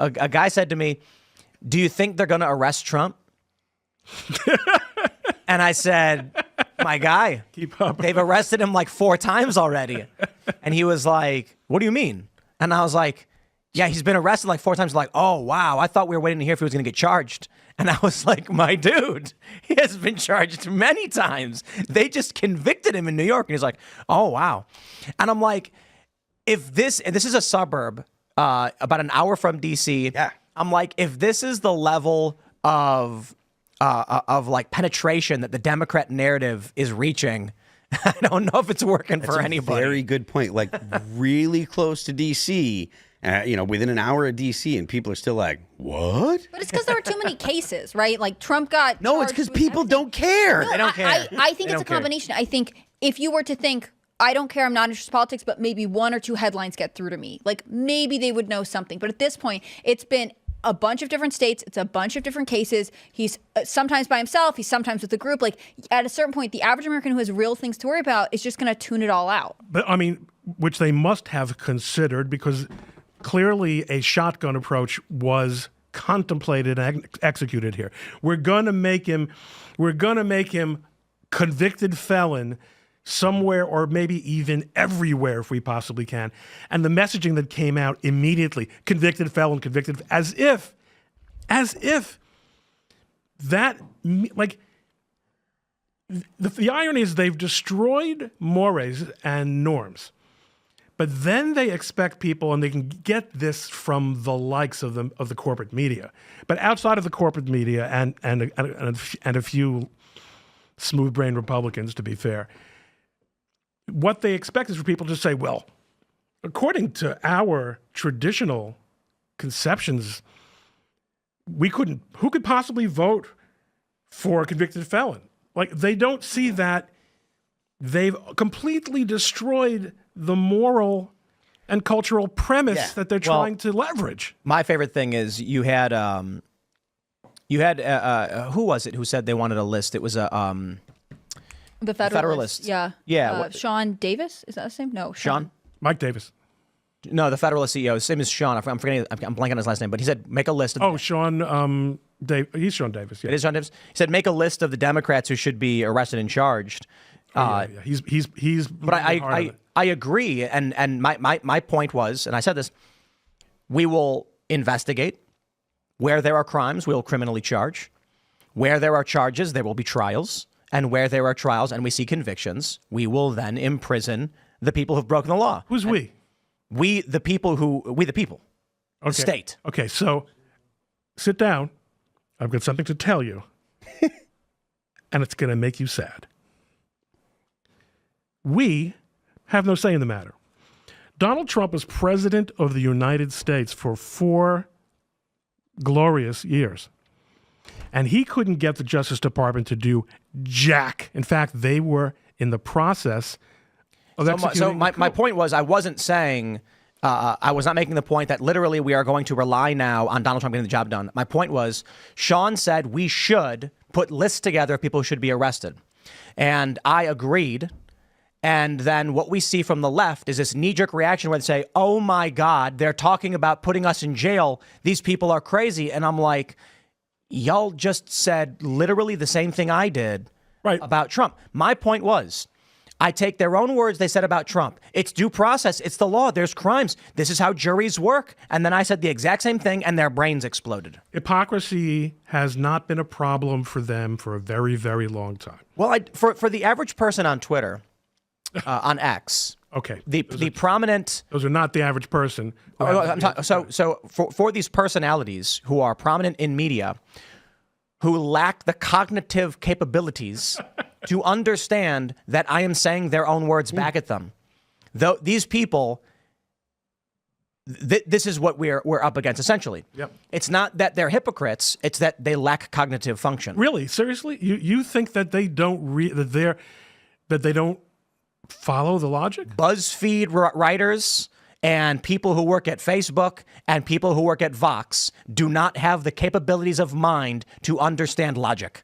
a guy said to me, "Do you think they're going to arrest Trump?" And I said, "My guy, Keep up. they've arrested him like 4 times already." And he was like, "What do you mean?" And I was like, "Yeah, he's been arrested like 4 times." Like, "Oh, wow. I thought we were waiting to hear if he was going to get charged." And I was like, "My dude, he has been charged many times. They just convicted him in New York." And he's like, "Oh, wow." And I'm like, and this is a suburb about an hour from D.C. Yeah. I'm like, if this is the level of like penetration that the Democrat narrative is reaching, I don't know if it's working for anybody. Very good point. Like really close to D.C., within an hour of D.C., and people are still like, what? But it's because there were too many cases, right? Like Trump got No, it's charged because with people everything. don't care. No, They don't care. I think They it's a don't care. combination. I think if you were to think, I don't care, I'm not interested in politics, but maybe 1 or 2 headlines get through to me, like maybe they would know something. But at this point, it's been a bunch of different states. It's a bunch of different cases. He's sometimes by himself. He's sometimes with a group. Like at a certain point, the average American who has real things to worry about is just going to tune it all out. But I mean, which they must have considered, because clearly a shotgun approach was contemplated and executed here. We're going to make him convicted felon somewhere, or maybe even everywhere if we possibly can. And the messaging that came out immediately, convicted felon, convicted, as if that, like, the irony is they've destroyed mores and norms, but then they expect people, and they can get this from the likes of the corporate media, but outside of the corporate media and a few smooth-brained Republicans, to be fair, what they expect is for people to say, well, according to our traditional conceptions, who could possibly vote for a convicted felon? Like, they don't see that they've completely destroyed the moral and cultural premise that they're trying to leverage. My favorite thing is you had who was it who said they wanted a list? It was The Federalist. Federalist. Yeah. Yeah, Sean Davis? Is that his name? No. Sean? Mike Davis. No, the Federalist CEO. His name is Sean. I'm forgetting. I'm blanking on his last name, but he said make a list of. Oh, Sean. He's Sean Davis. Yeah. It is Sean Davis. He said make a list of the Democrats who should be arrested and charged. Yeah. He's. But I agree, and my point was, and I said this: we will investigate where there are crimes. We will criminally charge. Where there are charges, there will be trials. And where there are trials and we see convictions, we will then imprison the people who've broken the law. Who's we? We the people. Okay. The state. Okay, so sit down. I've got something to tell you, and it's going to make you sad. We have no say in the matter. Donald Trump was president of the United States for 4 glorious years. And he couldn't get the Justice Department to do jack. In fact, they were in the process of executing. So my point was, I wasn't saying, I was not making the point that literally we are going to rely now on Donald Trump getting the job done. My point was, Sean said we should put lists together of people who should be arrested. And I agreed. And then what we see from the left is this knee-jerk reaction where they say, oh my God, they're talking about putting us in jail. These people are crazy. And I'm like, y'all just said literally the same thing I did about Trump. My point was, I take their own words they said about Trump. It's due process. It's the law. There's crimes. This is how juries work. And then I said the exact same thing, and their brains exploded. Hypocrisy has not been a problem for them for a very, very long time. Well, for the average person on Twitter, on X, okay, the prominent. Those are not the average person. So for these personalities who are prominent in media, who lack the cognitive capabilities to understand that I am saying their own words back at them, though these people, this is what we're up against essentially. Yep. It's not that they're hypocrites; it's that they lack cognitive function. Really, seriously, you think that they don't that they don't follow the logic? BuzzFeed writers and people who work at Facebook and people who work at Vox do not have the capabilities of mind to understand logic.